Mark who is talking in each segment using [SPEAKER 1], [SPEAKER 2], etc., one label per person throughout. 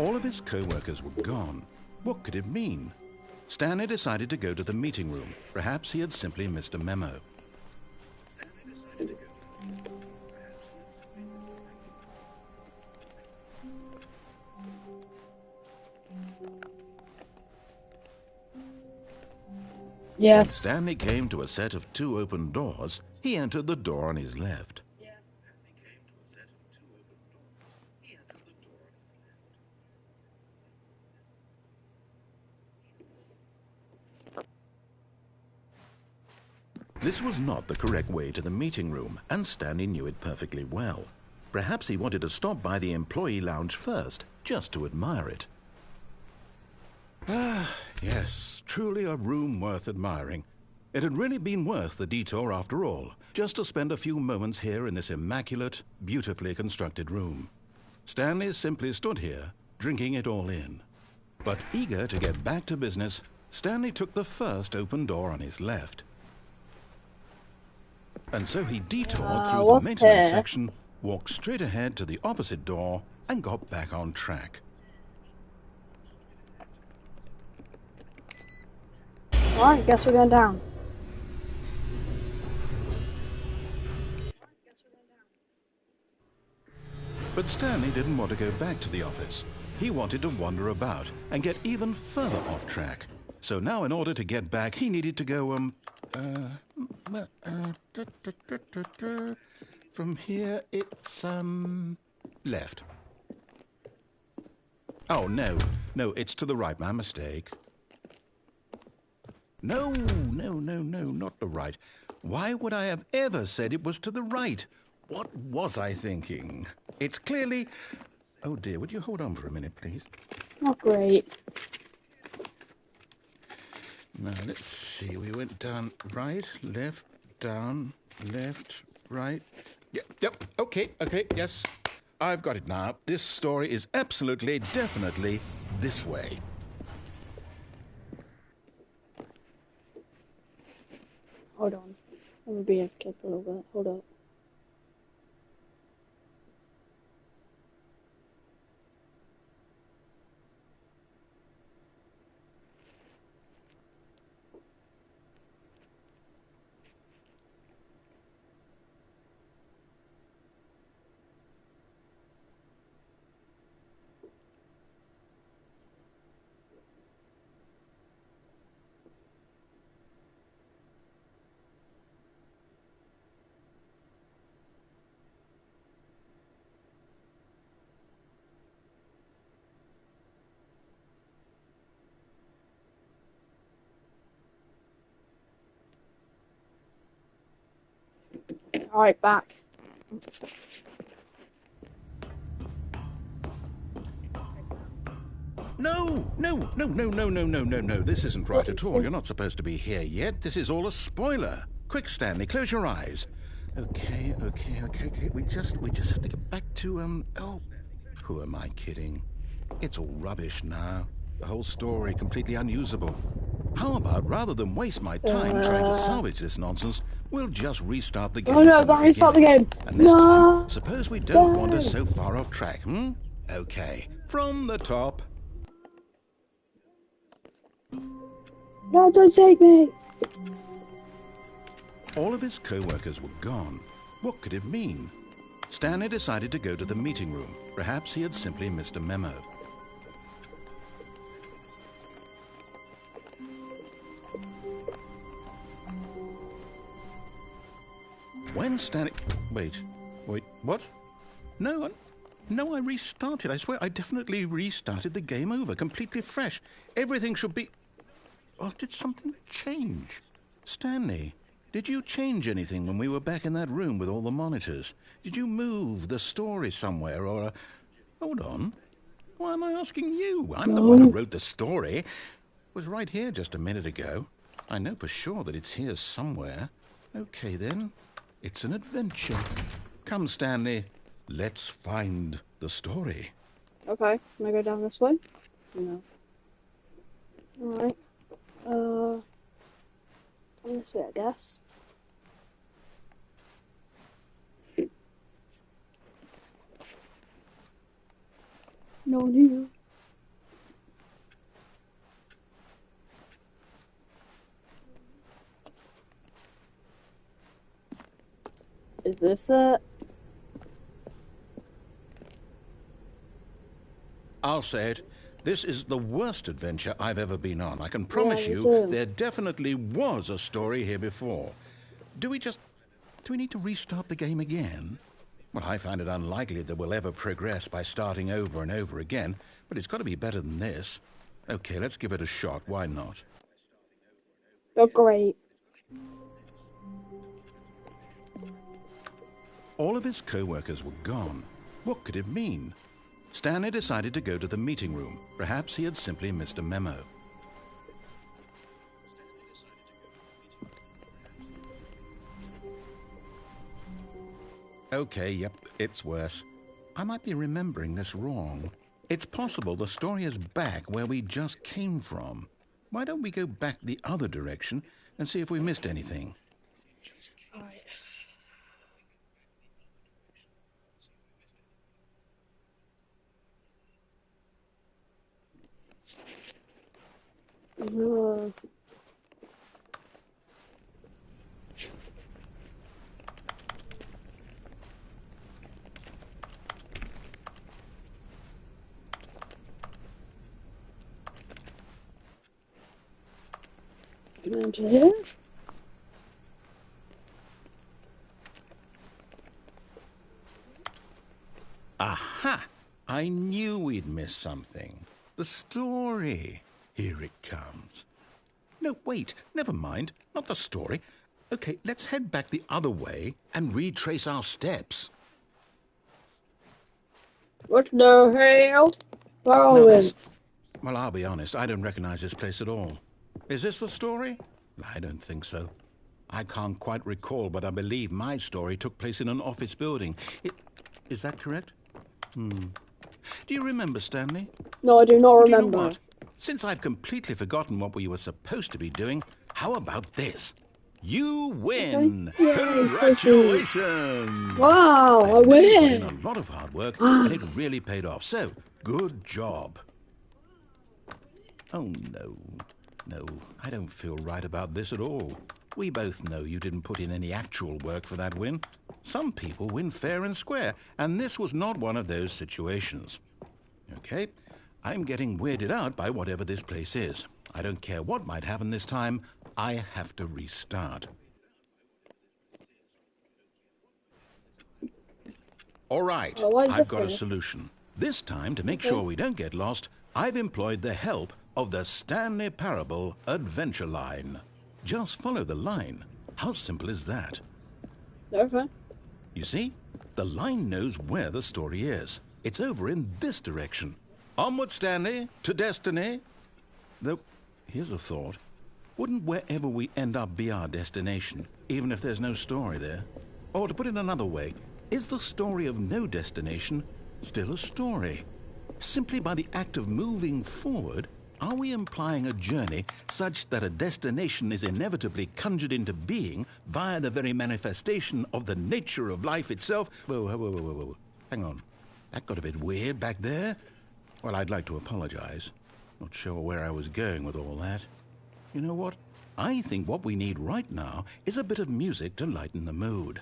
[SPEAKER 1] All of his co-workers were gone. What could it mean? Stanley decided to go to the meeting room. Perhaps he had simply missed a memo.
[SPEAKER 2] Yes.
[SPEAKER 1] When Stanley came to a set of 2 open doors, he entered the door on his left. This was not the correct way to the meeting room, and Stanley knew it perfectly well. Perhaps he wanted to stop by the employee lounge first, just to admire it. Ah, yes, truly a room worth admiring. It had really been worth the detour after all, just to spend a few moments here in this immaculate, beautifully constructed room. Stanley simply stood here, drinking it all in. But eager to get back to business, Stanley took the first open door on his left. And so he detoured through the maintenance section, walked straight ahead to the opposite door, and got back on track.
[SPEAKER 2] Alright, guess we're going down.
[SPEAKER 1] But Stanley didn't want to go back to the office. He wanted to wander about and get even further off track. So now in order to get back, he needed to go, from here it's, left. Oh, no, it's to the right, my mistake. No, not the right. Why would I have ever said it was to the right? What was I thinking? It's clearly... Oh dear, would you hold on for a minute, please?
[SPEAKER 2] Not great.
[SPEAKER 1] Now, let's see. We went down right, left, down, left, right. Yep, okay, yes. I've got it now. This story is absolutely, definitely this way.
[SPEAKER 2] Hold on. Let me be AFK for a little bit. Hold up. Alright, back.
[SPEAKER 1] No. This isn't right at all. You're not supposed to be here yet. This is all a spoiler. Quick, Stanley, close your eyes. Okay. We just have to get back to, oh, who am I kidding? It's all rubbish now. The whole story completely unusable. How about, rather than waste my time trying to salvage this nonsense, we'll just restart the game.
[SPEAKER 2] Oh no, don't restart the game.
[SPEAKER 1] And this time, suppose we don't wander so far off track, Okay, from the top.
[SPEAKER 2] No, don't take me.
[SPEAKER 1] All of his co-workers were gone. What could it mean? Stanley decided to go to the meeting room. Perhaps he had simply missed a memo. When Stanley... Wait, what? No, I restarted. I swear I definitely restarted the game over, completely fresh. Everything should be... Oh, did something change? Stanley, did you change anything when we were back in that room with all the monitors? Did you move the story somewhere or... Hold on. Why am I asking you? I'm the one who wrote the story. It was right here just a minute ago. I know for sure that it's here somewhere. Okay, then. It's an adventure. Come, Stanley. Let's find the story.
[SPEAKER 2] Okay, can I go down this way? No. Alright. This way, I guess. No one here. Is this it?
[SPEAKER 1] I'll say it. This is the worst adventure I've ever been on. I can
[SPEAKER 2] Yeah,
[SPEAKER 1] promise
[SPEAKER 2] me
[SPEAKER 1] you
[SPEAKER 2] too.
[SPEAKER 1] there definitely was a story here before. Do we need to restart the game again? Well, I find it unlikely that we'll ever progress by starting over and over again, but it's got to be better than this. Okay, let's give it a shot. Why not?
[SPEAKER 2] Oh, great.
[SPEAKER 1] All of his co-workers were gone. What could it mean? Stanley decided to go to the meeting room. Perhaps he had simply missed a memo. Okay, yep, it's worse. I might be remembering this wrong. It's possible the story is back where we just came from. Why don't we go back the other direction and see if we missed anything?
[SPEAKER 2] Alright. Into here?
[SPEAKER 1] Aha! I knew we'd miss something. The story. Here it comes. No, wait, never mind. Not the story. Okay, let's head back the other way and retrace our steps.
[SPEAKER 2] What the hell?
[SPEAKER 1] No,
[SPEAKER 2] Rowan.
[SPEAKER 1] well, I'll be honest, I don't recognize this place at all. Is this the story? I don't think so. I can't quite recall, but I believe my story took place in an office building. Is that correct? Do you remember, Stanley?
[SPEAKER 2] No, I do not
[SPEAKER 1] Well, do you
[SPEAKER 2] remember.
[SPEAKER 1] know what? Since I've completely forgotten what we were supposed to be doing, how about this? You win!
[SPEAKER 2] Okay. Yay,
[SPEAKER 1] Congratulations!
[SPEAKER 2] Wow, I
[SPEAKER 1] put in
[SPEAKER 2] win!
[SPEAKER 1] a lot of hard work, and it really paid off. So, good job. Oh, no. No, I don't feel right about this at all. We both know you didn't put in any actual work for that win. Some people win fair and square, and this was not one of those situations. Okay, I'm getting weirded out by whatever this place is. I don't care what might happen this time. I have to restart. All right,
[SPEAKER 2] Oh, what is
[SPEAKER 1] I've
[SPEAKER 2] this
[SPEAKER 1] got a
[SPEAKER 2] thing?
[SPEAKER 1] solution. This time, to make
[SPEAKER 2] Okay.
[SPEAKER 1] sure we don't get lost, I've employed the help of the Stanley Parable Adventure Line. Just follow the line. How simple is that?
[SPEAKER 2] Okay.
[SPEAKER 1] You see, the line knows where the story is. It's over in this direction. Onward, Stanley, to destiny. Though, here's a thought. Wouldn't wherever we end up be our destination, even if there's no story there? Or to put it another way, is the story of no destination still a story? Simply by the act of moving forward, are we implying a journey such that a destination is inevitably conjured into being via the very manifestation of the nature of life itself? Whoa. Hang on. That got a bit weird back there. Well, I'd like to apologize. Not sure where I was going with all that. You know what? I think what we need right now is a bit of music to lighten the mood.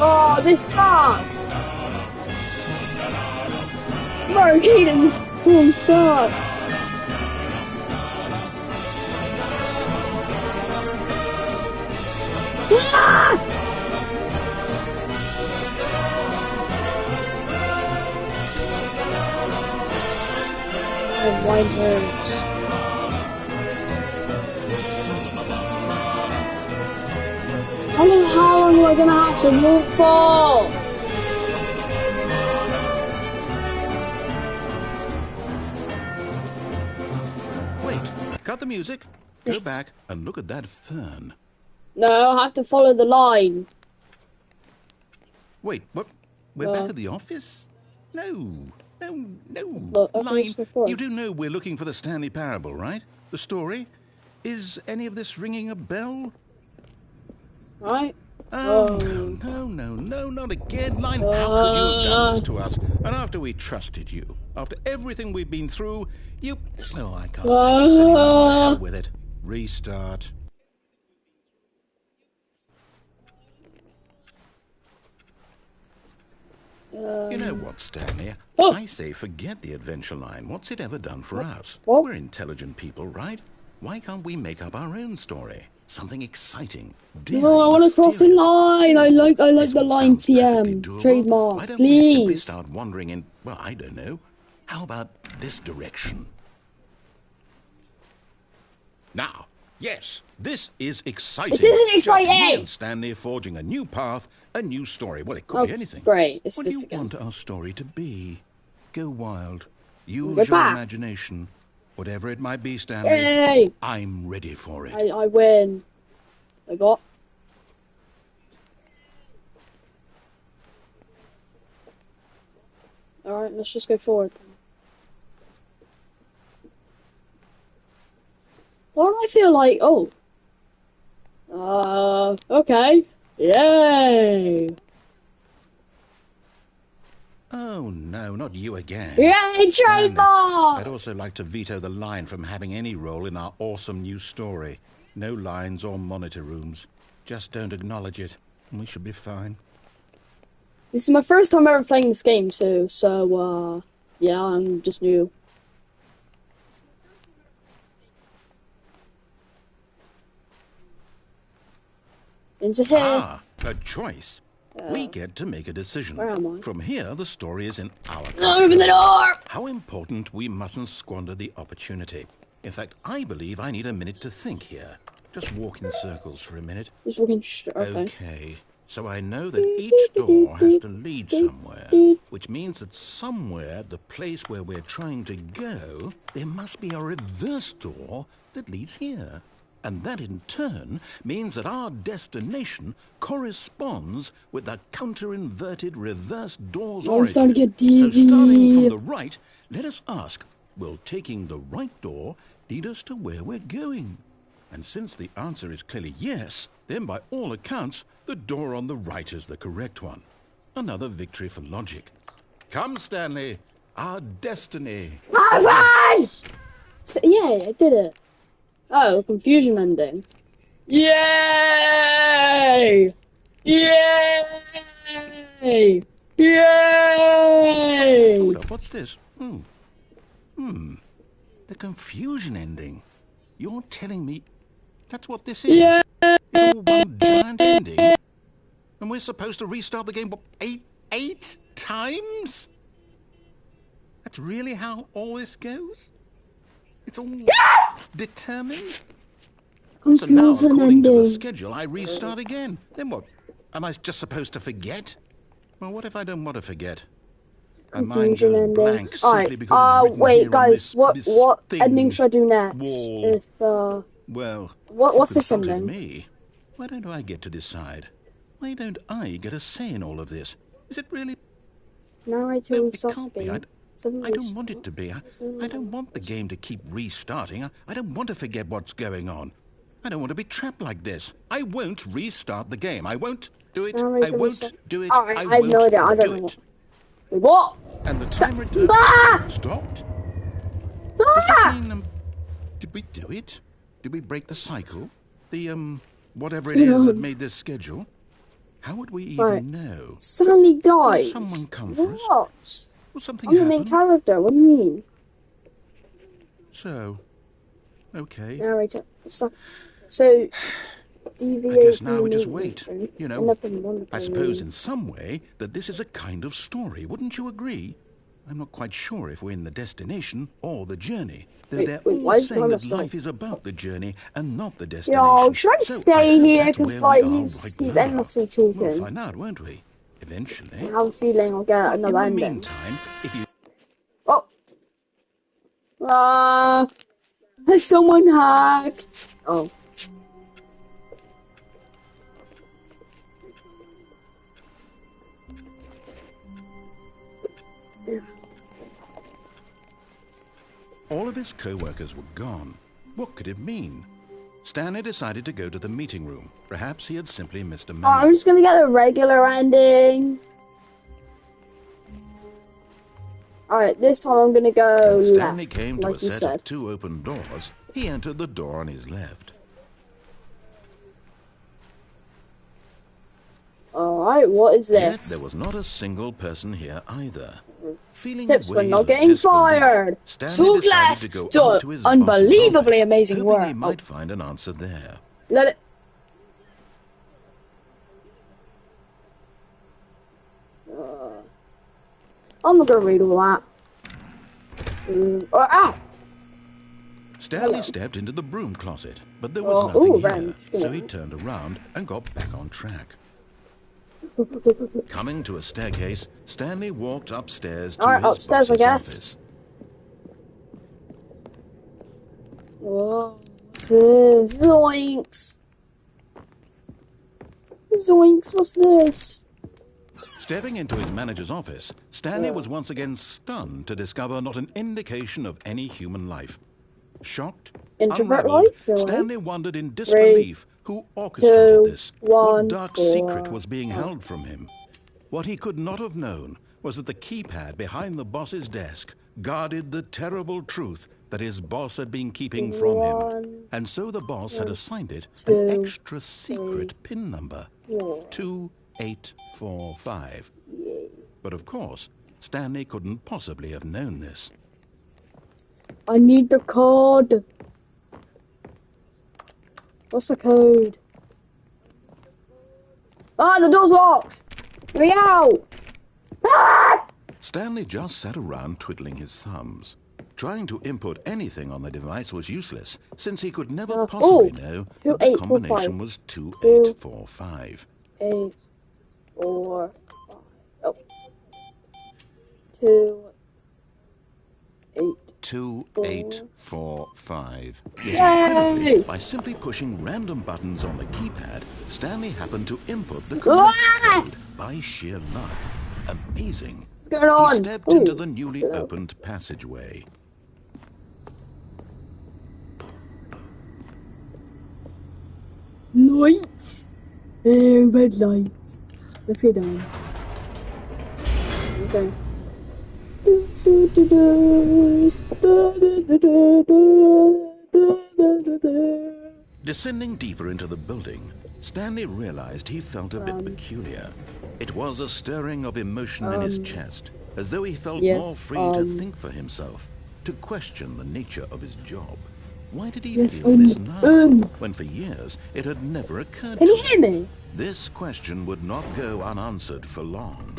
[SPEAKER 2] Oh, this sucks! Bro, Keaton, this song sucks! Ah! Oh, my nerves. How long am I gonna have to walk for?
[SPEAKER 1] Wait, cut the music. Go
[SPEAKER 2] Yes.
[SPEAKER 1] back and look at that fern.
[SPEAKER 2] No, I have to follow the line.
[SPEAKER 1] Wait, what? We're back at the office? No.
[SPEAKER 2] But I thought
[SPEAKER 1] Line,
[SPEAKER 2] it's before.
[SPEAKER 1] you do know we're looking for the Stanley Parable, right? The story? Is any of this ringing a bell?
[SPEAKER 2] Right?
[SPEAKER 1] Oh, no, not again. Line, how could you have done this to us? And after we trusted you, after everything we've been through, you... Oh, I can't take this anymore. To hell with it. Restart. You know what, Stanley? I say forget the adventure line. What's it ever done for us?
[SPEAKER 2] What?
[SPEAKER 1] We're intelligent people, right? Why can't we make up our own story? Something exciting, daring,
[SPEAKER 2] No, I want to cross the
[SPEAKER 1] mysterious.
[SPEAKER 2] line. I like
[SPEAKER 1] This
[SPEAKER 2] the
[SPEAKER 1] all
[SPEAKER 2] line
[SPEAKER 1] sounds perfectly
[SPEAKER 2] TM
[SPEAKER 1] doable.
[SPEAKER 2] trademark.
[SPEAKER 1] Why don't we simply
[SPEAKER 2] Please.
[SPEAKER 1] start wandering in, well, I don't know. How about this direction? Now, yes, this is exciting.
[SPEAKER 2] This isn't
[SPEAKER 1] Just me
[SPEAKER 2] exciting.
[SPEAKER 1] and Stanley forging a new path, a new story. Well, it could be anything.
[SPEAKER 2] Great. It's
[SPEAKER 1] What do
[SPEAKER 2] this
[SPEAKER 1] you
[SPEAKER 2] again.
[SPEAKER 1] want our story to be? Go wild. Use
[SPEAKER 2] Go
[SPEAKER 1] your
[SPEAKER 2] back.
[SPEAKER 1] imagination. Whatever it might be, Stanley.
[SPEAKER 2] Yay!
[SPEAKER 1] I'm ready for it.
[SPEAKER 2] I win. I got. Alright, let's just go forward then. Why do I feel like, oh. Okay. Yay!
[SPEAKER 1] Oh, no, not you again.
[SPEAKER 2] Yay,
[SPEAKER 1] Stanley,
[SPEAKER 2] trademark!
[SPEAKER 1] I'd also like to veto the line from having any role in our awesome new story. No lines or monitor rooms. Just don't acknowledge it, and we should be fine.
[SPEAKER 2] This is my first time ever playing this game too, so, yeah, I'm just new. Into here.
[SPEAKER 1] Ah, a choice. We get to make a decision.
[SPEAKER 2] Where am I?
[SPEAKER 1] From here, the story is in our
[SPEAKER 2] Open
[SPEAKER 1] control.
[SPEAKER 2] the door!
[SPEAKER 1] How important we mustn't squander the opportunity. In fact, I believe I need a minute to think here. Just walk in circles for a minute.
[SPEAKER 2] Just looking straight. Okay.
[SPEAKER 1] Okay, so I know that each door has to lead somewhere, which means that somewhere, the place where we're trying to go, there must be a reverse door that leads here. And that in turn means that our destination corresponds with the counter-inverted reverse door's
[SPEAKER 2] I'm
[SPEAKER 1] origin.
[SPEAKER 2] starting to get
[SPEAKER 1] So
[SPEAKER 2] dizzy.
[SPEAKER 1] starting from the right, let us ask, will taking the right door lead us to where we're going? And since the answer is clearly yes, then by all accounts, the door on the right is the correct one. Another victory for logic. Come, Stanley, our destiny.
[SPEAKER 2] Yes. So, yeah, I did it. Oh, confusion ending. Yay! Yay! Yay!
[SPEAKER 1] Hold up, what's this? The confusion ending. You're telling me that's what this is?
[SPEAKER 2] Yeah.
[SPEAKER 1] It's all one giant ending? And we're supposed to restart the game, what, eight times? That's really how all this goes? It's all determined? So now,
[SPEAKER 2] Confusion
[SPEAKER 1] according to the
[SPEAKER 2] ending.
[SPEAKER 1] schedule, I restart again. Then what? Am I just supposed to forget? Well, what if I don't want to forget? My mind
[SPEAKER 2] Confusion
[SPEAKER 1] goes
[SPEAKER 2] ending.
[SPEAKER 1] blank simply
[SPEAKER 2] Alright,
[SPEAKER 1] because it's written
[SPEAKER 2] wait,
[SPEAKER 1] here on
[SPEAKER 2] guys,
[SPEAKER 1] this
[SPEAKER 2] what
[SPEAKER 1] thing,
[SPEAKER 2] ending should I do next?
[SPEAKER 1] wall.
[SPEAKER 2] If,
[SPEAKER 1] Well,
[SPEAKER 2] what's
[SPEAKER 1] you
[SPEAKER 2] this
[SPEAKER 1] consulted
[SPEAKER 2] ending?
[SPEAKER 1] me. Why don't I get to decide? Why don't I get a say in all of this? Is it really?
[SPEAKER 2] Narrator
[SPEAKER 1] No,
[SPEAKER 2] and
[SPEAKER 1] it can't be. I don't want it to be. I don't want the game to keep restarting. I don't want to forget what's going on. I don't want to be trapped like this. I won't restart the game. I won't do it. I won't do it.
[SPEAKER 2] Alright,
[SPEAKER 1] I
[SPEAKER 2] I have no
[SPEAKER 1] won't
[SPEAKER 2] idea. I don't
[SPEAKER 1] do
[SPEAKER 2] know
[SPEAKER 1] it.
[SPEAKER 2] What?
[SPEAKER 1] And the timer stopped. Does that mean, did we do it? Did we break the cycle? The, whatever it is that made this schedule? How would we even know?
[SPEAKER 2] Stanley died.
[SPEAKER 1] Will someone come for us?
[SPEAKER 2] What?
[SPEAKER 1] Will something
[SPEAKER 2] I'm the main
[SPEAKER 1] happen?
[SPEAKER 2] character. What do you mean?
[SPEAKER 1] So, okay.
[SPEAKER 2] Narrator. So deviate
[SPEAKER 1] I guess
[SPEAKER 2] from
[SPEAKER 1] now
[SPEAKER 2] the
[SPEAKER 1] we just
[SPEAKER 2] main
[SPEAKER 1] wait.
[SPEAKER 2] story.
[SPEAKER 1] You
[SPEAKER 2] End
[SPEAKER 1] know,
[SPEAKER 2] up in one
[SPEAKER 1] I
[SPEAKER 2] of
[SPEAKER 1] suppose
[SPEAKER 2] the-
[SPEAKER 1] in some way that this is a kind of story. Wouldn't you agree? I'm not quite sure if we're in the destination or the journey. Though
[SPEAKER 2] Wait,
[SPEAKER 1] they're
[SPEAKER 2] why
[SPEAKER 1] all
[SPEAKER 2] is
[SPEAKER 1] saying
[SPEAKER 2] Mama
[SPEAKER 1] that
[SPEAKER 2] stop?
[SPEAKER 1] life is about the journey and not the destination.
[SPEAKER 2] Yo, should I
[SPEAKER 1] So
[SPEAKER 2] stay
[SPEAKER 1] hope
[SPEAKER 2] here?
[SPEAKER 1] that's
[SPEAKER 2] Because
[SPEAKER 1] where
[SPEAKER 2] like
[SPEAKER 1] we are
[SPEAKER 2] he's
[SPEAKER 1] right now.
[SPEAKER 2] endlessly
[SPEAKER 1] We'll
[SPEAKER 2] talking.
[SPEAKER 1] find out, won't we? Eventually.
[SPEAKER 2] I have a feeling I'll get
[SPEAKER 1] Well, in
[SPEAKER 2] another
[SPEAKER 1] the
[SPEAKER 2] ending.
[SPEAKER 1] meantime, if you
[SPEAKER 2] Oh. Has someone hacked? Oh.
[SPEAKER 1] all of his co-workers were gone, what could it mean? Stanley decided to go to the meeting room. Perhaps he had simply missed a
[SPEAKER 2] Oh,
[SPEAKER 1] memo.
[SPEAKER 2] I'm just gonna get the regular ending. Alright, this time I'm gonna go
[SPEAKER 1] When Stanley
[SPEAKER 2] left,
[SPEAKER 1] came to
[SPEAKER 2] like
[SPEAKER 1] a
[SPEAKER 2] you
[SPEAKER 1] set
[SPEAKER 2] said.
[SPEAKER 1] of 2 open doors, he entered the door on his left.
[SPEAKER 2] Alright, what is
[SPEAKER 1] Yet
[SPEAKER 2] this?
[SPEAKER 1] there was not a single person here either. Feeling
[SPEAKER 2] Tips
[SPEAKER 1] a
[SPEAKER 2] for
[SPEAKER 1] wave
[SPEAKER 2] not
[SPEAKER 1] of
[SPEAKER 2] getting
[SPEAKER 1] disbelief,
[SPEAKER 2] fired.
[SPEAKER 1] Stanley
[SPEAKER 2] Two
[SPEAKER 1] decided
[SPEAKER 2] glass
[SPEAKER 1] to go
[SPEAKER 2] door.
[SPEAKER 1] out to his
[SPEAKER 2] Unbelievably
[SPEAKER 1] boss's office,
[SPEAKER 2] amazing
[SPEAKER 1] hoping
[SPEAKER 2] work.
[SPEAKER 1] he might find an answer there.
[SPEAKER 2] Let it. I'm not gonna read all that. Ow!
[SPEAKER 1] Stanley
[SPEAKER 2] Hello.
[SPEAKER 1] stepped into the broom closet, but there was
[SPEAKER 2] Oh,
[SPEAKER 1] nothing
[SPEAKER 2] ooh,
[SPEAKER 1] here,
[SPEAKER 2] wrench.
[SPEAKER 1] so he turned around and got back on track. Coming to a staircase, Stanley walked upstairs to
[SPEAKER 2] Alright,
[SPEAKER 1] his
[SPEAKER 2] upstairs, I
[SPEAKER 1] boss's
[SPEAKER 2] guess.
[SPEAKER 1] office.
[SPEAKER 2] Whoa, what's this? Zoinks! Zoinks, what's this?
[SPEAKER 1] Stepping into his manager's office, Stanley
[SPEAKER 2] Yeah.
[SPEAKER 1] was once again stunned to discover not an indication of any human life. Shocked,
[SPEAKER 2] Introvert
[SPEAKER 1] unraveled,
[SPEAKER 2] life? Really?
[SPEAKER 1] Stanley wondered in disbelief who orchestrated
[SPEAKER 2] 2,
[SPEAKER 1] this,
[SPEAKER 2] 1,
[SPEAKER 1] what dark
[SPEAKER 2] 4,
[SPEAKER 1] secret was being
[SPEAKER 2] 5.
[SPEAKER 1] held from him. What he could not have known was that the keypad behind the boss's desk guarded the terrible truth that his boss had been keeping from him.
[SPEAKER 2] 1,
[SPEAKER 1] And so the boss had assigned it
[SPEAKER 2] 2,
[SPEAKER 1] an extra secret PIN number,
[SPEAKER 2] 4.
[SPEAKER 1] 2845. But of course, Stanley couldn't possibly have known this.
[SPEAKER 2] I need the code. What's the code? Ah, the door's locked. Let me out. Ah!
[SPEAKER 1] Stanley just sat around twiddling his thumbs. Trying to input anything on the device was useless, since he could never possibly know that the
[SPEAKER 2] 2845.
[SPEAKER 1] combination was 2845.
[SPEAKER 2] 8, 4, 5. Oh. 2, 8.
[SPEAKER 1] 2845. Yet
[SPEAKER 2] Yay!
[SPEAKER 1] incredibly, by simply pushing random buttons on the keypad, Stanley happened to input the correct
[SPEAKER 2] Ah!
[SPEAKER 1] code by sheer luck. Amazing.
[SPEAKER 2] What's going on?
[SPEAKER 1] He stepped into the newly opened passageway.
[SPEAKER 2] Lights. Red lights. Let's go down. Okay.
[SPEAKER 1] Descending deeper into the building, Stanley realized he felt a bit peculiar. It was a stirring of emotion in his chest, as though he felt more free to think for himself, to question the nature of his job. Why did he feel this now, when for years it had never occurred to him?
[SPEAKER 2] Can you hear me?
[SPEAKER 1] This question would not go unanswered for long.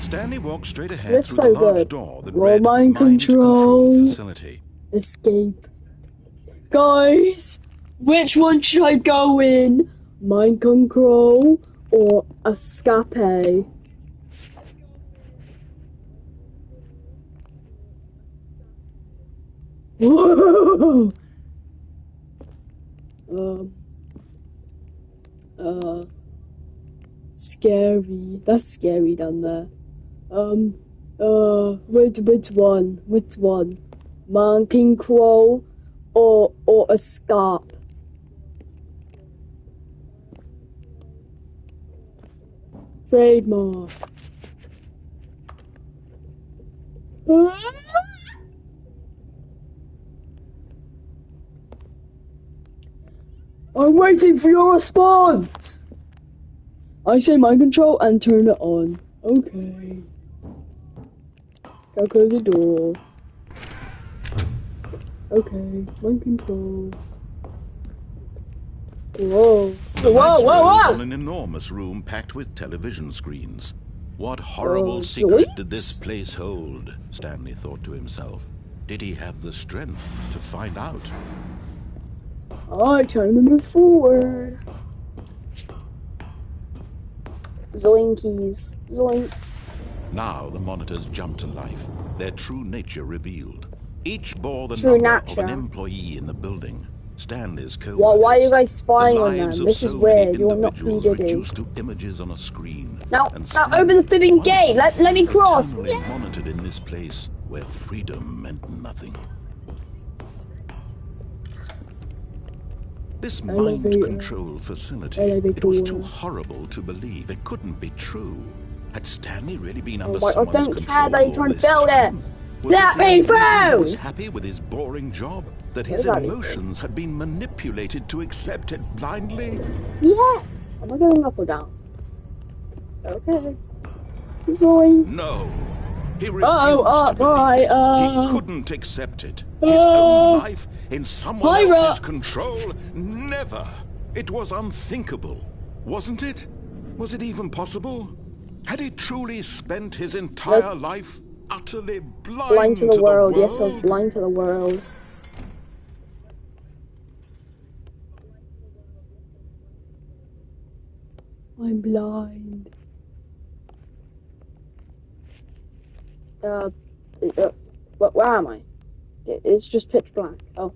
[SPEAKER 1] Stanley walked straight ahead
[SPEAKER 2] That's
[SPEAKER 1] through the
[SPEAKER 2] so
[SPEAKER 1] large
[SPEAKER 2] good.
[SPEAKER 1] door that
[SPEAKER 2] Roll
[SPEAKER 1] read
[SPEAKER 2] mind control.
[SPEAKER 1] Facility.
[SPEAKER 2] Escape. Guys, which one should I go in? Mind control or escape? Whoa! Scary. That's scary down there. Which one? Which one? Monkey crawl or escape? Trademark. I'm waiting for your response. I say mind control and turn it on. Okay. Gotta close the door. Okay, mind control. Whoa.
[SPEAKER 1] The
[SPEAKER 2] Whoa,
[SPEAKER 1] lights
[SPEAKER 2] whoa,
[SPEAKER 1] rose
[SPEAKER 2] whoa!
[SPEAKER 1] on an enormous room packed with television screens. What horrible secret did this place hold? Stanley thought to himself. Did he have the strength to find out?
[SPEAKER 2] Alright, time to move forward. Zoinkies. Zoinks.
[SPEAKER 1] Now the monitors jumped to life, their true nature revealed. Each bore the
[SPEAKER 2] True
[SPEAKER 1] number of
[SPEAKER 2] nature.
[SPEAKER 1] an employee in the building. Stanley's co-workers.
[SPEAKER 2] Well, why are you guys spying
[SPEAKER 1] the
[SPEAKER 2] on
[SPEAKER 1] lives
[SPEAKER 2] them?
[SPEAKER 1] of
[SPEAKER 2] This is
[SPEAKER 1] so many
[SPEAKER 2] weird. You are not
[SPEAKER 1] individuals
[SPEAKER 2] PDD.
[SPEAKER 1] reduced to images on a screen.
[SPEAKER 2] Now,
[SPEAKER 1] And
[SPEAKER 2] now
[SPEAKER 1] Stanley,
[SPEAKER 2] open the flipping
[SPEAKER 1] one
[SPEAKER 2] gate.
[SPEAKER 1] of them,
[SPEAKER 2] Let me cross.
[SPEAKER 1] eternally
[SPEAKER 2] Yeah.
[SPEAKER 1] monitored in this place where freedom meant nothing. This mind
[SPEAKER 2] Elevator.
[SPEAKER 1] control facility, it was too
[SPEAKER 2] Elevator.
[SPEAKER 1] horrible to believe. It couldn't be true. Had Stanley really been under
[SPEAKER 2] my, I
[SPEAKER 1] someone's
[SPEAKER 2] don't
[SPEAKER 1] control
[SPEAKER 2] care that you're
[SPEAKER 1] all
[SPEAKER 2] trying to
[SPEAKER 1] this
[SPEAKER 2] build it.
[SPEAKER 1] time? Was
[SPEAKER 2] Let
[SPEAKER 1] this the
[SPEAKER 2] me
[SPEAKER 1] only reason he
[SPEAKER 2] through!
[SPEAKER 1] was happy with his boring job? That his
[SPEAKER 2] What does that mean?
[SPEAKER 1] emotions had been manipulated to accept it blindly?
[SPEAKER 2] Yeah. Am I going up or down? Okay. Zoink.
[SPEAKER 1] No. He refused
[SPEAKER 2] Oh,
[SPEAKER 1] to believe it. He couldn't accept it. His own life in someone else's control? Never. It was unthinkable, wasn't it? Was it even possible? Had he truly spent his entire life utterly blind
[SPEAKER 2] to the world. Yes, I was blind to the world. I'm blind. Where am I? It's just pitch black. Oh.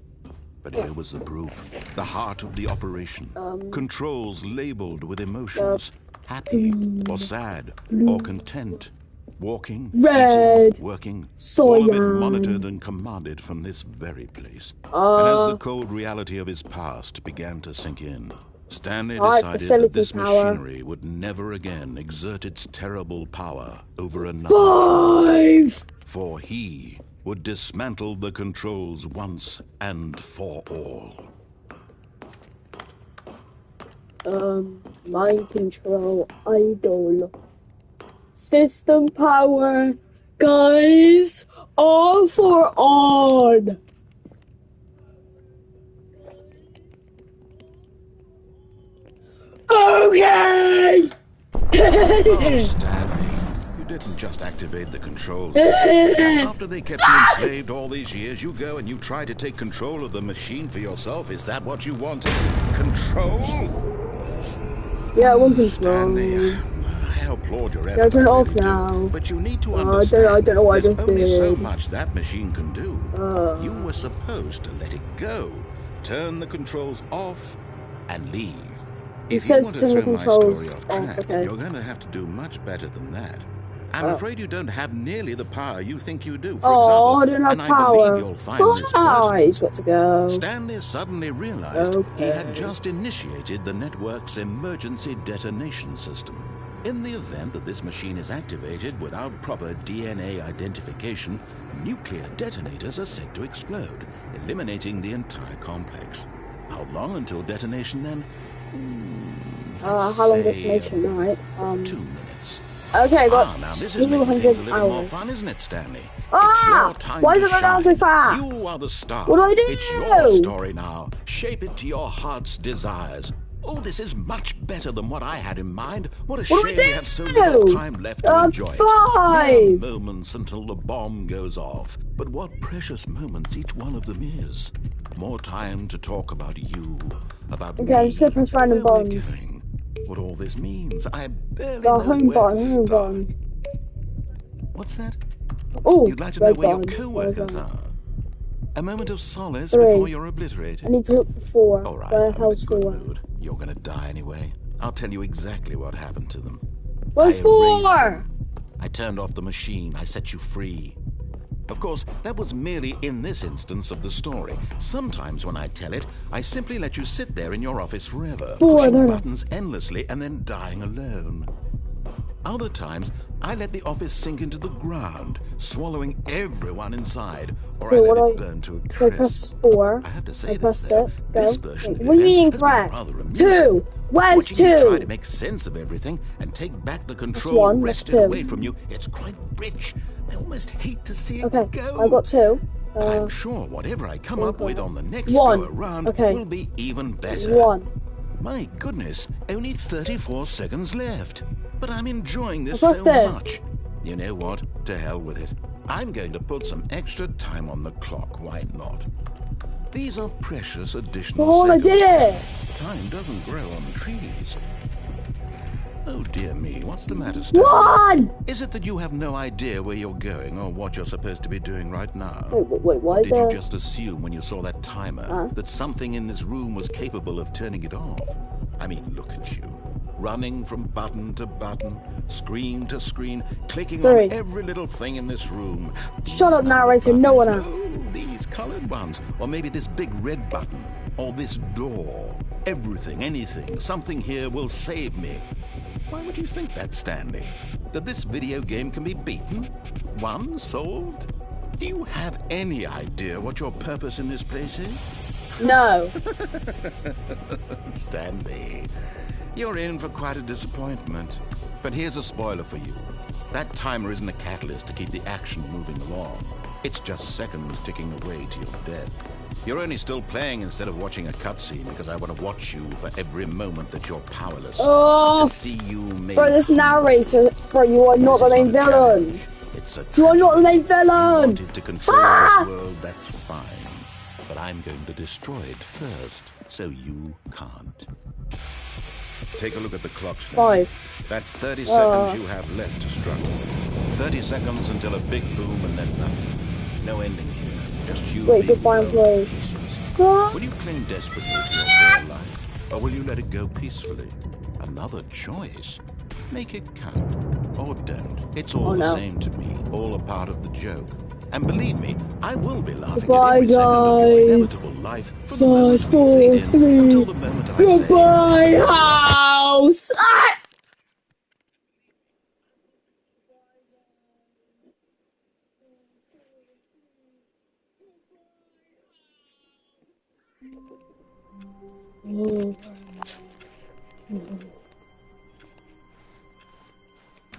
[SPEAKER 1] But here was the proof. The heart of the operation. Controls labeled with emotions. Happy or sad or content. Walking,
[SPEAKER 2] Red,
[SPEAKER 1] eating, working.
[SPEAKER 2] cyan.
[SPEAKER 1] All of it monitored and commanded from this very place. And as the cold reality of his past began to sink in, Stanley decided that this machinery would never again exert its terrible power over another.
[SPEAKER 2] 5!
[SPEAKER 1] For he would dismantle the controls once and for all.
[SPEAKER 2] Mind control idol. System power. Guys, off or on? Okay!
[SPEAKER 1] Oh, Stanley, you didn't just activate the controls. After they kept you enslaved all these years, you go and you try to take control of the machine for yourself. Is that what you wanted? Control?
[SPEAKER 2] Yeah, I want control.
[SPEAKER 1] Stanley, I applaud your effort.
[SPEAKER 2] Yeah, turn it off
[SPEAKER 1] really
[SPEAKER 2] now.
[SPEAKER 1] do. But you need to understand.
[SPEAKER 2] I don't know what I
[SPEAKER 1] there's
[SPEAKER 2] just
[SPEAKER 1] only so
[SPEAKER 2] did.
[SPEAKER 1] much that machine can do. You were supposed to let it go, turn the controls off, and leave. If you want to throw my story off track, you're going to have to do much better than that. I'm afraid you don't have nearly the power you think you do. For example,
[SPEAKER 2] I don't have
[SPEAKER 1] and
[SPEAKER 2] power.
[SPEAKER 1] I believe you'll find this personal.
[SPEAKER 2] He's got to go.
[SPEAKER 1] Stanley suddenly realized he had just initiated the network's emergency detonation system. In the event that this machine is activated without proper DNA identification, nuclear detonators are said to explode, eliminating the entire complex. How long until detonation then?
[SPEAKER 2] How long detonation, right?
[SPEAKER 1] 2 minutes.
[SPEAKER 2] Okay, got
[SPEAKER 1] now this is making things a little more
[SPEAKER 2] hours.
[SPEAKER 1] fun, isn't it, Stanley?
[SPEAKER 2] Why is it going down so fast?
[SPEAKER 1] You are the star.
[SPEAKER 2] What do I do?
[SPEAKER 1] It's your story now. Shape it to your heart's desires. Oh, this is much better than what I had in mind. What a shame we have so little time left to enjoy it.
[SPEAKER 2] 5
[SPEAKER 1] moments until the bomb goes off. But what precious moments each one of them is. More time to talk about you, about me.
[SPEAKER 2] Okay, I'm just gonna press random
[SPEAKER 1] where we're
[SPEAKER 2] buttons.
[SPEAKER 1] going, what all this means. I barely
[SPEAKER 2] The
[SPEAKER 1] know
[SPEAKER 2] home
[SPEAKER 1] where
[SPEAKER 2] button,
[SPEAKER 1] to
[SPEAKER 2] home
[SPEAKER 1] start.
[SPEAKER 2] button.
[SPEAKER 1] What's that?
[SPEAKER 2] Oh,
[SPEAKER 1] You'd like to know
[SPEAKER 2] red
[SPEAKER 1] where your
[SPEAKER 2] button.
[SPEAKER 1] co-workers are. A moment of solace
[SPEAKER 2] 3.
[SPEAKER 1] before you're obliterated.
[SPEAKER 2] I need to look for 4.
[SPEAKER 1] All right,
[SPEAKER 2] Where
[SPEAKER 1] I'm
[SPEAKER 2] the
[SPEAKER 1] in a
[SPEAKER 2] hell's
[SPEAKER 1] good
[SPEAKER 2] 4?
[SPEAKER 1] mood. You're gonna die anyway. I'll tell you exactly what happened to them.
[SPEAKER 2] Where's
[SPEAKER 1] I erased
[SPEAKER 2] 4?
[SPEAKER 1] them. I turned off the machine. I set you free. Of course, that was merely in this instance of the story. Sometimes when I tell it, I simply let you sit there in your office forever,
[SPEAKER 2] 4,
[SPEAKER 1] pushing
[SPEAKER 2] there it is.
[SPEAKER 1] buttons endlessly and then dying alone. Other times, I let the office sink into the ground, swallowing everyone inside, or I let it burn to a
[SPEAKER 2] So I
[SPEAKER 1] crisp.
[SPEAKER 2] press 4.
[SPEAKER 1] I have to say
[SPEAKER 2] I
[SPEAKER 1] this,
[SPEAKER 2] pressed
[SPEAKER 1] though,
[SPEAKER 2] it.
[SPEAKER 1] this
[SPEAKER 2] Go.
[SPEAKER 1] version of
[SPEAKER 2] What do you
[SPEAKER 1] events
[SPEAKER 2] mean
[SPEAKER 1] has been
[SPEAKER 2] press?
[SPEAKER 1] rather amusing.
[SPEAKER 2] 2. Where's
[SPEAKER 1] Watching you try
[SPEAKER 2] 2?
[SPEAKER 1] to make sense of everything and take back the control
[SPEAKER 2] 1, that's
[SPEAKER 1] wrested
[SPEAKER 2] 2.
[SPEAKER 1] away from you, it's quite rich. I almost hate to see it
[SPEAKER 2] Okay,
[SPEAKER 1] go.
[SPEAKER 2] I got 2.
[SPEAKER 1] But I'm sure whatever I come up with on the next
[SPEAKER 2] 1.
[SPEAKER 1] go around
[SPEAKER 2] Okay.
[SPEAKER 1] will be even better.
[SPEAKER 2] 1.
[SPEAKER 1] My goodness, only 34 seconds left. But I'm enjoying this
[SPEAKER 2] What's
[SPEAKER 1] so
[SPEAKER 2] that?
[SPEAKER 1] much. You know what? To hell with it. I'm going to put some extra time on the clock. Why not? These are precious additional
[SPEAKER 2] Oh, I
[SPEAKER 1] seconds.
[SPEAKER 2] did it!
[SPEAKER 1] Time doesn't grow on trees. Oh dear me, what's the matter, Stanley?
[SPEAKER 2] 1!
[SPEAKER 1] Is it that you have no idea where you're going or what you're supposed to be doing right now?
[SPEAKER 2] Wait, why
[SPEAKER 1] Or
[SPEAKER 2] is
[SPEAKER 1] did you
[SPEAKER 2] there...
[SPEAKER 1] just assume when you saw that timer that something in this room was capable of turning it off? I mean, look at you. Running from button to button, screen to screen, clicking
[SPEAKER 2] Sorry.
[SPEAKER 1] on every little thing in this room.
[SPEAKER 2] Shut up,
[SPEAKER 1] These
[SPEAKER 2] narrator,
[SPEAKER 1] other
[SPEAKER 2] no one
[SPEAKER 1] buttons.
[SPEAKER 2] else.
[SPEAKER 1] No, these colored ones. Or maybe this big red button. or this door. Everything, anything, something here will save me. Why would you think that, Stanley? That this video game can be beaten? Won? Solved? Do you have any idea what your purpose in this place is?
[SPEAKER 2] No.
[SPEAKER 1] Stanley, you're in for quite a disappointment. But here's a spoiler for you. That timer isn't a catalyst to keep the action moving along. It's just seconds ticking away to your death. You're only still playing instead of watching a cutscene because I want to watch you for every moment that you're powerless.
[SPEAKER 2] Oh,
[SPEAKER 1] to see you make
[SPEAKER 2] bro, this narrator, bro, you are not the main villain. You are not the main villain.
[SPEAKER 1] Wanted to control this world, that's fine. But I'm going to destroy it first, so you can't. Take a look at the clock, Stanley.
[SPEAKER 2] 5.
[SPEAKER 1] That's 30 seconds you have left to struggle. 30 seconds until a big boom and then nothing. No ending here. Just you.
[SPEAKER 2] Wait, goodbye, employee.
[SPEAKER 1] Will you cling desperately to your fair life, or will you let it go peacefully? Another choice. Make it count, or don't. It's all the same to me. All a part of the joke. And believe me, I will be laughing
[SPEAKER 2] goodbye,
[SPEAKER 1] at every second of your
[SPEAKER 2] guys.
[SPEAKER 1] inevitable life from
[SPEAKER 2] 5,
[SPEAKER 1] the moment
[SPEAKER 2] 4,
[SPEAKER 1] we fade in
[SPEAKER 2] 3.
[SPEAKER 1] until the moment I
[SPEAKER 2] Goodbye,
[SPEAKER 1] say,
[SPEAKER 2] house. Ah!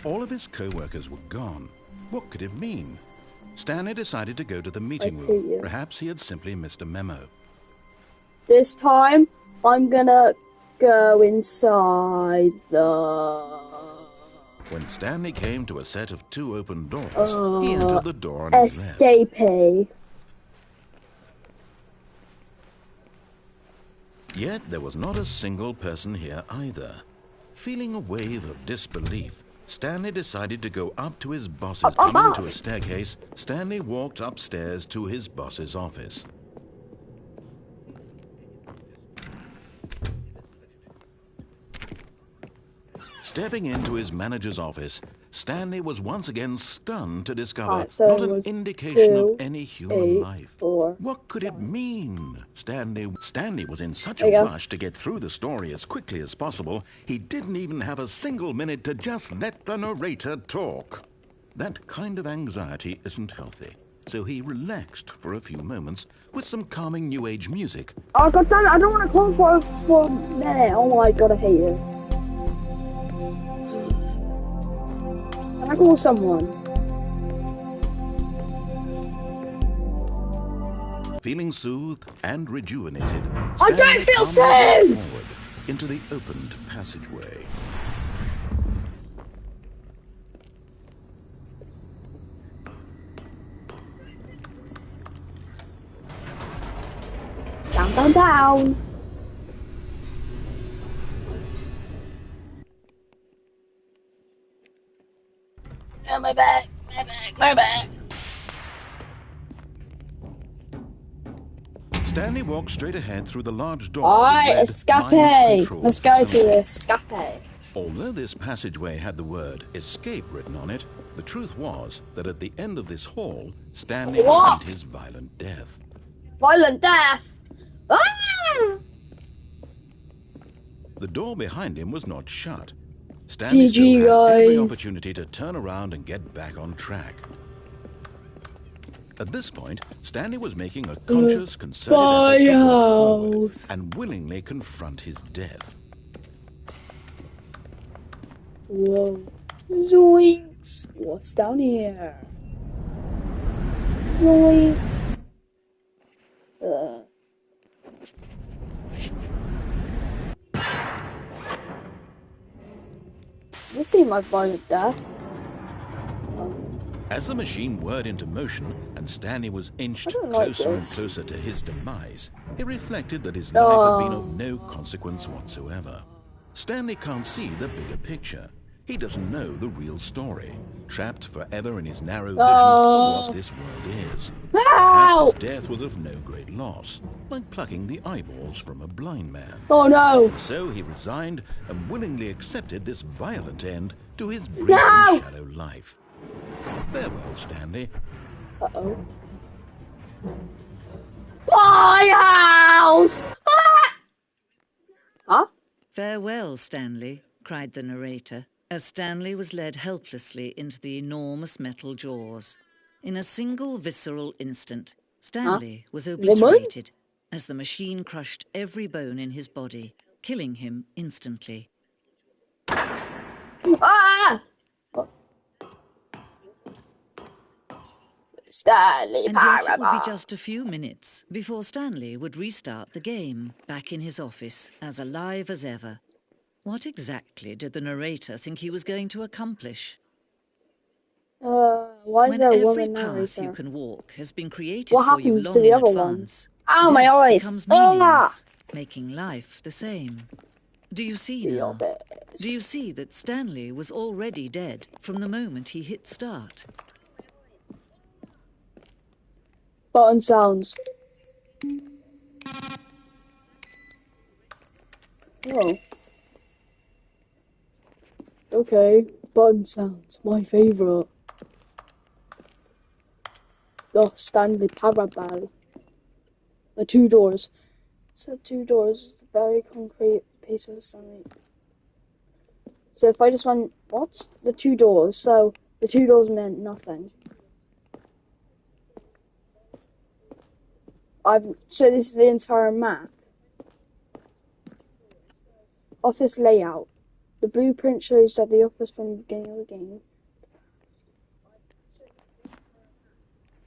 [SPEAKER 1] All of his co-workers were gone. What could it mean? Stanley decided to go to the meeting room. Perhaps he had simply missed a memo.
[SPEAKER 2] This time, I'm gonna go inside the...
[SPEAKER 1] When Stanley came to a set of 2 open doors, he entered the door on his left.
[SPEAKER 2] Escapee.
[SPEAKER 1] Yet there was not a single person here either. Feeling a wave of disbelief, Stanley decided to go up to his boss's. Coming to a staircase, Stanley walked upstairs to his boss's office. Stepping into his manager's office, Stanley was once again stunned to discover not an indication of any human life. What could it mean? Stanley was in such a rush to get through the story as quickly as possible, he didn't even have a single minute to just let the narrator talk. That kind of anxiety isn't healthy, so he relaxed for a few moments with some calming new age music.
[SPEAKER 2] Oh, god damn it, I don't want to call for a minute. Oh my god, I hate you. Can I call someone?
[SPEAKER 1] Feeling soothed and rejuvenated,
[SPEAKER 2] I don't feel safe!
[SPEAKER 1] Into the opened passageway.
[SPEAKER 2] Down, down, down. Oh, my back, my back, my back.
[SPEAKER 1] Stanley walked straight ahead through the large door.
[SPEAKER 2] Alright, escape. Let's go to the escape.
[SPEAKER 1] Although this passageway had the word escape written on it, the truth was that at the end of this hall, Stanley would meet his violent death.
[SPEAKER 2] Violent death? Ah!
[SPEAKER 1] The door behind him was not shut. Stanley still had every opportunity to turn around and get back on track. At this point, Stanley was making a conscious, concerted effort to walk forward and willingly confront his death.
[SPEAKER 2] Whoa. Zoinks. What's down here? Zoinks. This seemed like violent death.
[SPEAKER 1] As the machine whirred into motion and Stanley was inched closer and closer to his demise, he reflected that his life had been of no consequence whatsoever. Stanley can't see the bigger picture. He doesn't know the real story, trapped forever in his narrow vision of what this world is. Perhaps his death was of no great loss, like plucking the eyeballs from a blind man.
[SPEAKER 2] Oh no!
[SPEAKER 1] So he resigned and willingly accepted this violent end to his brief and shallow life. Farewell, Stanley.
[SPEAKER 2] Uh-oh. My house! Huh?
[SPEAKER 3] "Farewell, Stanley," cried the narrator, as Stanley was led helplessly into the enormous metal jaws. In a single visceral instant,
[SPEAKER 2] Huh?
[SPEAKER 3] Stanley was
[SPEAKER 2] Woman?
[SPEAKER 3] obliterated as the machine crushed every bone in his body, killing him instantly.
[SPEAKER 2] Ah! Oh. Stanley
[SPEAKER 3] And yet it would be
[SPEAKER 2] Parable.
[SPEAKER 3] just a few minutes before Stanley would restart the game, back in his office, as alive as ever. What exactly did the narrator think he was going to accomplish?
[SPEAKER 2] Why is
[SPEAKER 3] When
[SPEAKER 2] there a
[SPEAKER 3] every
[SPEAKER 2] woman
[SPEAKER 3] path you
[SPEAKER 2] narrator?
[SPEAKER 3] can walk has been created
[SPEAKER 2] What
[SPEAKER 3] for you
[SPEAKER 2] happened to
[SPEAKER 3] long
[SPEAKER 2] the
[SPEAKER 3] in
[SPEAKER 2] other one?
[SPEAKER 3] advance,
[SPEAKER 2] Ow, my
[SPEAKER 3] death
[SPEAKER 2] eyes!
[SPEAKER 3] becomes
[SPEAKER 2] Ah!
[SPEAKER 3] meaningless, making life the same. Do you see
[SPEAKER 2] The
[SPEAKER 3] now? Do
[SPEAKER 2] obvious.
[SPEAKER 3] you see that Stanley was already dead from the moment he hit start?
[SPEAKER 2] Button sounds. Oh. Okay. Button sounds. My favourite. The Stanley Parable. The two doors. So two doors. Very concrete piece of Stanley. So if I just went, what? The two doors. So the two doors meant nothing. So this is the entire map. Office layout. The blueprint shows that the office from the beginning of the game.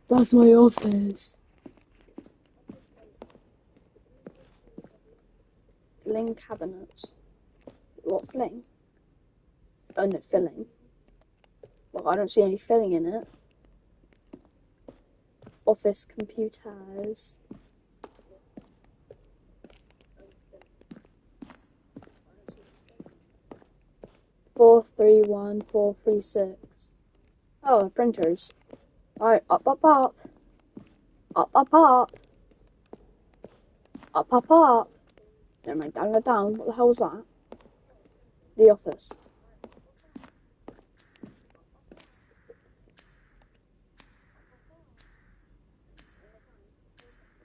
[SPEAKER 2] That's my office. Filling cabinets. What filling? Oh no, filling. Well, I don't see any filling in it. Office computers. Four, 3, 1, 4, 3, 6. Oh, the printers. Alright, up, up, up. Up, up, up. Up, up, up. Never mind, down, down. What the hell was that? The office.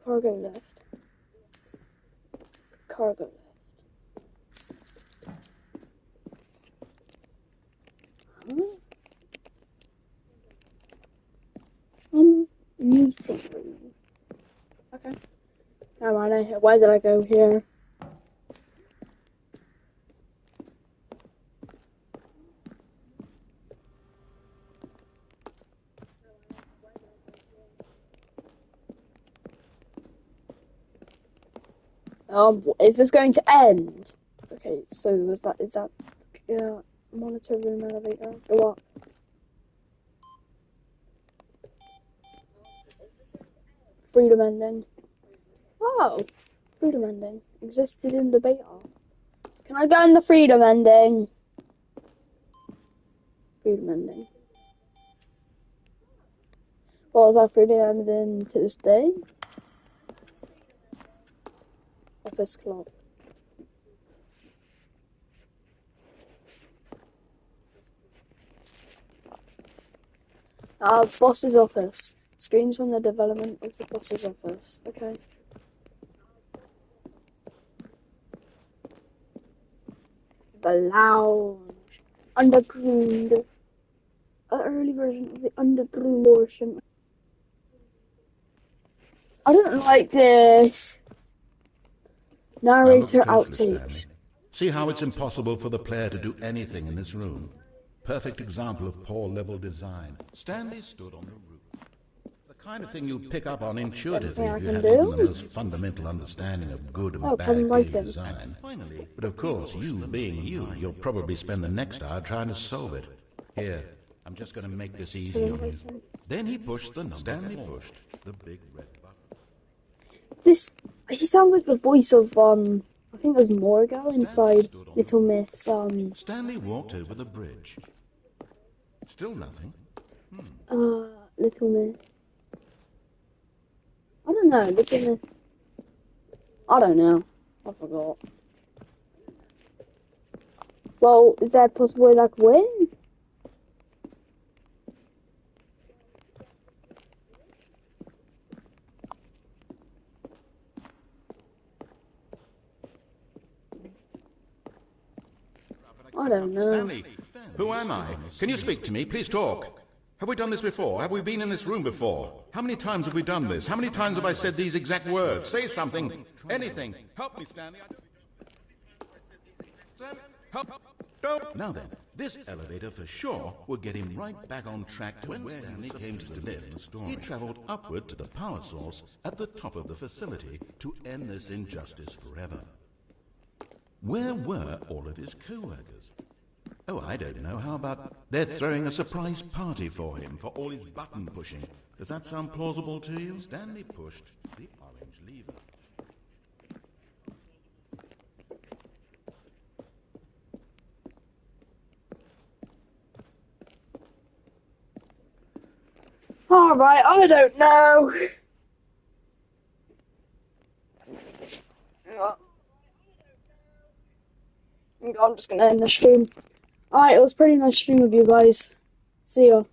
[SPEAKER 2] Cargo lift. Cargo lift. Meeting room. Okay. Never mind, why did I go here? Is this going to end? Okay, so is that monitor room elevator? Go up. Freedom ending. Oh, freedom ending. Existed in the beta. Can I go in the freedom ending? Freedom ending. Well, is that freedom ending to this day? Office clock. Boss's office. Screens from the development of the boss's office. Okay. The lounge. Underground. An early version of the underground portion. I don't like this.
[SPEAKER 1] Now look
[SPEAKER 2] Narrator
[SPEAKER 1] carefully, Stanley.
[SPEAKER 2] outtakes.
[SPEAKER 1] See how it's impossible for the player to do anything in this room. Perfect example of poor level design. Stanley stood on the roof. The kind of thing you pick up on intuitively if you have even the most fundamental understanding of good and bad game design. But of course, you being you, you'll probably spend the next hour trying to solve it. Here, I'm just going to make this easy on you. Then he pushed the number. Stanley pushed the big red button.
[SPEAKER 2] He sounds like the voice of I think there's Morgo inside Little Miss
[SPEAKER 1] Stanley walked over the bridge. Still nothing.
[SPEAKER 2] Little Miss. I don't know, Little Miss. I don't know. I forgot. Well, is there a possible way I could win? I don't know.
[SPEAKER 1] Stanley, who am I? Can you speak to me? Please talk. Have we done this before? Have we been in this room before? How many times have we done this? How many times have I said these exact words? Say something. Anything. Help me, Stanley. Help. Don't. Now then, this elevator for sure will get him right back on track to when Stanley came to the lift. He travelled upward to the power source at the top of the facility to end this injustice forever. Where were all of his co-workers? Oh, I don't know. How about they're throwing a surprise party for him for all his button pushing? Does that sound plausible to you? Stanley pushed the orange lever.
[SPEAKER 2] Alright, I don't know. I'm just gonna end the stream. Alright, it was a pretty nice stream with you guys. See ya.